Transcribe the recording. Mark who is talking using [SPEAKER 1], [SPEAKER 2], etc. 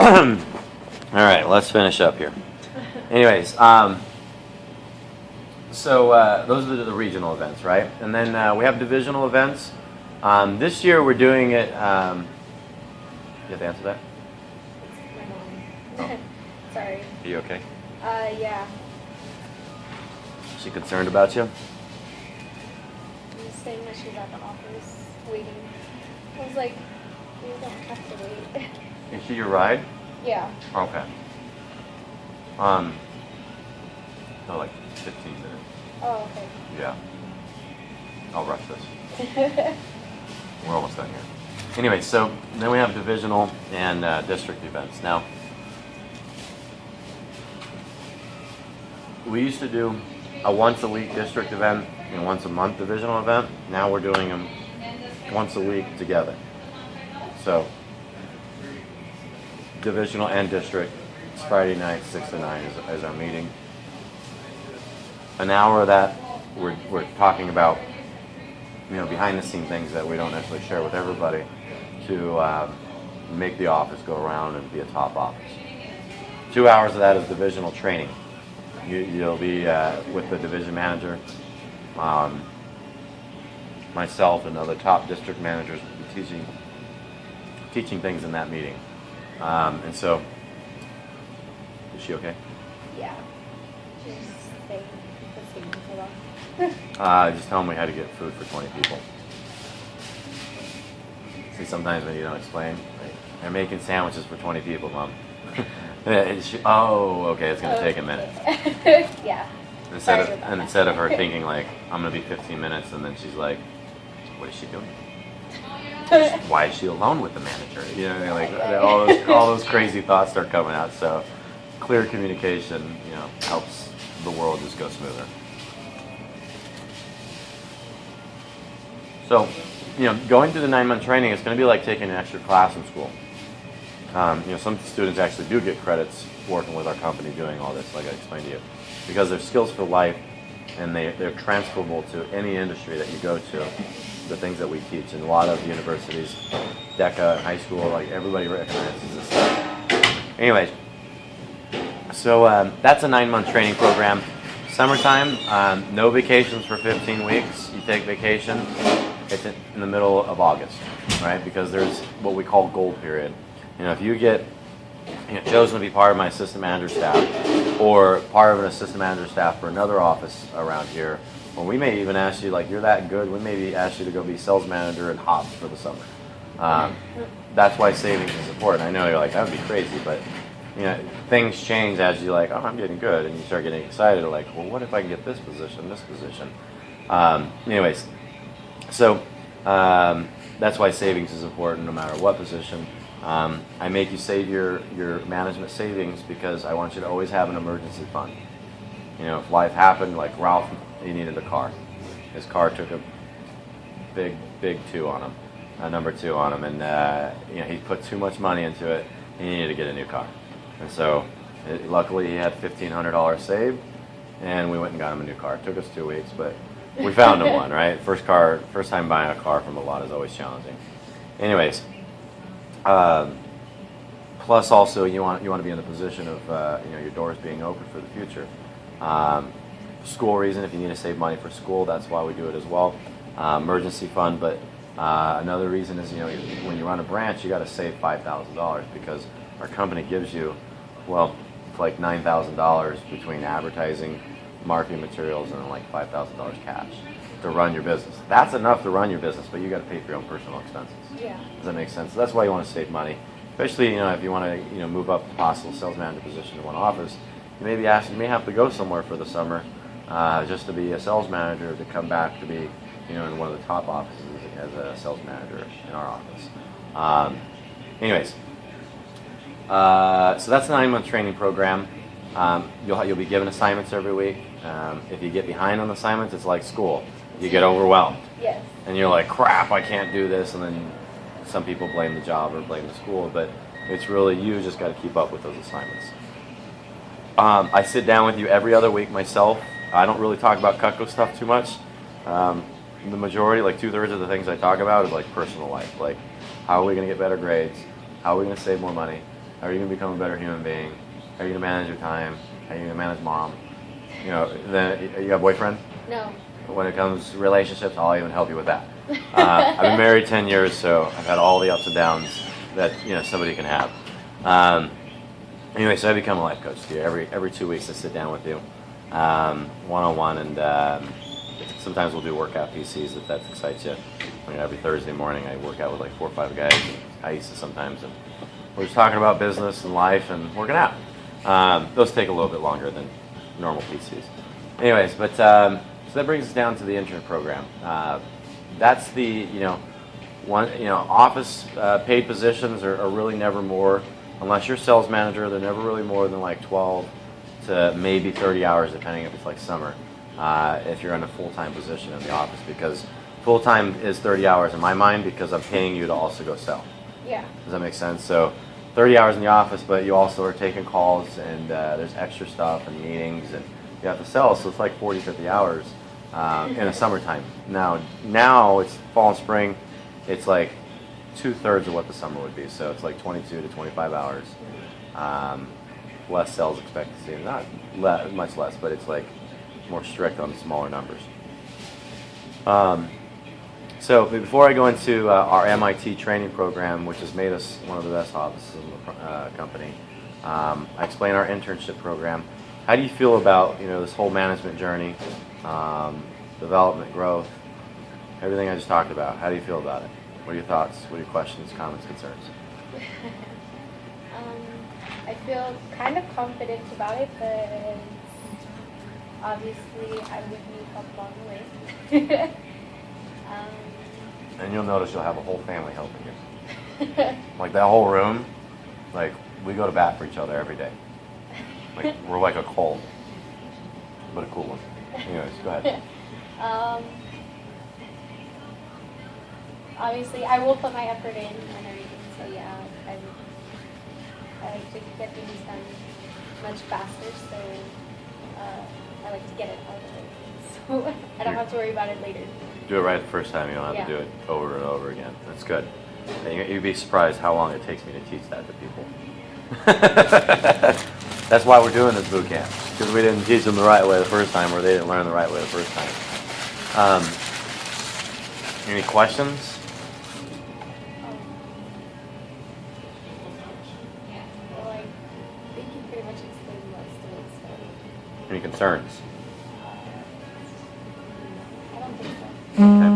[SPEAKER 1] All right, let's finish up here. Anyways, so those are the regional events, right? And then we have divisional events. This year we're doing it. You have to answer that?
[SPEAKER 2] My mom.
[SPEAKER 1] Oh.
[SPEAKER 2] Sorry.
[SPEAKER 1] Are you okay?
[SPEAKER 2] Yeah.
[SPEAKER 1] Is she concerned about you?
[SPEAKER 2] I'm just saying that she's at the office waiting. I was like, you don't have to wait.
[SPEAKER 1] Is she your ride?
[SPEAKER 2] Yeah.
[SPEAKER 1] Okay. No, like 15 minutes.
[SPEAKER 2] Oh, okay.
[SPEAKER 1] Yeah. I'll rush this. We're almost done here. Anyway, so then we have divisional and district events. Now, we used to do a once a week district event and once a month divisional event. Now we're doing them once a week together. So, divisional and district, it's Friday night, 6 to 9 is our meeting. An hour of that, we're talking about, behind the scene things that we don't necessarily share with everybody to make the office go around and be a top office. 2 hours of that is divisional training. You'll be with the division manager, myself and other top district managers will be teaching things in that meeting. And so, is she okay?
[SPEAKER 2] Yeah. She's staying so long.
[SPEAKER 1] Just tell them we had to get food for 20 people. See, sometimes when you don't explain, they're making sandwiches for 20 people, Mom. Oh, okay, it's going to take a minute.
[SPEAKER 2] Yeah.
[SPEAKER 1] Instead of her thinking like, I'm going to be 15 minutes, and then she's like, what is she doing? Why is she alone with the manager? Like all those crazy thoughts start coming out. So clear communication, helps the world just go smoother. So, going through the 9-month training, it's going to be like taking an extra class in school. Some students actually do get credits working with our company doing all this, like I explained to you, because they're skills for life, and they're transferable to any industry that you go to. The things that we teach in a lot of universities, DECA, high school, like everybody recognizes this stuff. Anyways, so that's a 9-month training program. Summertime, no vacations for 15 weeks. You take vacation, it's in the middle of August, right? Because there's what we call gold period. If you get chosen to be part of my assistant manager staff or part of an assistant manager staff for another office around here, well, we may even ask you, like, you're that good, we maybe ask you to go be sales manager in Hobbs for the summer. That's why savings is important. I know you're like, that would be crazy, but things change as you like, oh, I'm getting good, and you start getting excited, like, well, what if I can get this position, this position? Anyways, so that's why savings is important no matter what position. I make you save your management savings because I want you to always have an emergency fund. If life happened, like Ralph, he needed a car. His car took a big two on him, number 2 on him, and he put too much money into it. He needed to get a new car, and so luckily he had $1,500 saved, and we went and got him a new car. It took us 2 weeks, but we found him one. Right, first time buying a car from a lot is always challenging. Anyways, plus also you want to be in the position of your doors being open for the future. School reason, if you need to save money for school, that's why we do it as well. Emergency fund, but another reason is when you run a branch, you got to save $5,000 because our company gives you, well, it's like $9,000 between advertising, marketing materials, and then like $5,000 cash to run your business. That's enough to run your business, but you got to pay for your own personal expenses.
[SPEAKER 2] Yeah.
[SPEAKER 1] Does that make sense? So that's why you want to save money, especially if you want to move up to possible sales manager position in one office. You may have to go somewhere for the summer just to be a sales manager, to come back to be in one of the top offices as a sales manager in our office. Anyways, so that's the 9-month training program. You'll be given assignments every week. If you get behind on assignments, it's like school. You get overwhelmed.
[SPEAKER 2] Yes.
[SPEAKER 1] And you're like, crap, I can't do this. And then some people blame the job or blame the school, but it's really you just got to keep up with those assignments. I sit down with you every other week myself. I don't really talk about Cutco stuff too much. The majority, like 2/3 of the things I talk about is like personal life. Like, how are we going to get better grades? How are we going to save more money? How are you going to become a better human being? How are you going to manage your time? How are you going to manage mom? You know, then you got a boyfriend?
[SPEAKER 2] No.
[SPEAKER 1] When it comes to relationships, I'll even help you with that. I've been married 10 years, so I've had all the ups and downs that somebody can have. Anyway, so I become a life coach to you. Every 2 weeks I sit down with you, one-on-one, and sometimes we'll do workout PCs if that excites you. Every Thursday morning I work out with like 4 or 5 guys. I used to sometimes, and we're just talking about business and life and working out. Those take a little bit longer than normal PCs. Anyways, but so that brings us down to the intern program. That's the office paid positions are really never more, unless you're a sales manager, they're never really more than like 12 to maybe 30 hours, depending if it's like summer. If you're in a full-time position in the office, because full-time is 30 hours in my mind, because I'm paying you to also go sell.
[SPEAKER 2] Yeah.
[SPEAKER 1] Does that make sense? So 30 hours in the office, but you also are taking calls, and there's extra stuff and meetings, and you have to sell, so it's like 40, 50 hours in the summertime. Now it's fall and spring, it's like 2/3 of what the summer would be, so it's like 22 to 25 hours. Less sales expectancy, not much less, but it's like more strict on the smaller numbers. So before I go into our MIT training program, which has made us one of the best offices in the company, I explain our internship program. How do you feel about this whole management journey, development, growth, everything I just talked about? How do you feel about it? What are your thoughts? What are your questions, comments, concerns?
[SPEAKER 2] I feel kind of confident about it, but obviously I would need help along the way.
[SPEAKER 1] And you'll notice you'll have a whole family helping you. Like that whole room, like we go to bat for each other every day. Like we're like a cold, but a cool one. Anyways, go ahead.
[SPEAKER 2] Obviously, I will put my effort in and everything. So yeah, I like to get things done much faster. So I like to get it out of the way, so I don't have to worry about it later.
[SPEAKER 1] Do it right the first time. You don't have to do it over and over again. That's good. And you'd be surprised how long it takes me to teach that to people. That's why we're doing this boot camp, because we didn't teach them the right way the first time, or they didn't learn the right way the first time. Any questions?
[SPEAKER 2] Well, I think you pretty much explained most of it. So
[SPEAKER 1] Any concerns?
[SPEAKER 2] I don't think so.
[SPEAKER 1] Okay.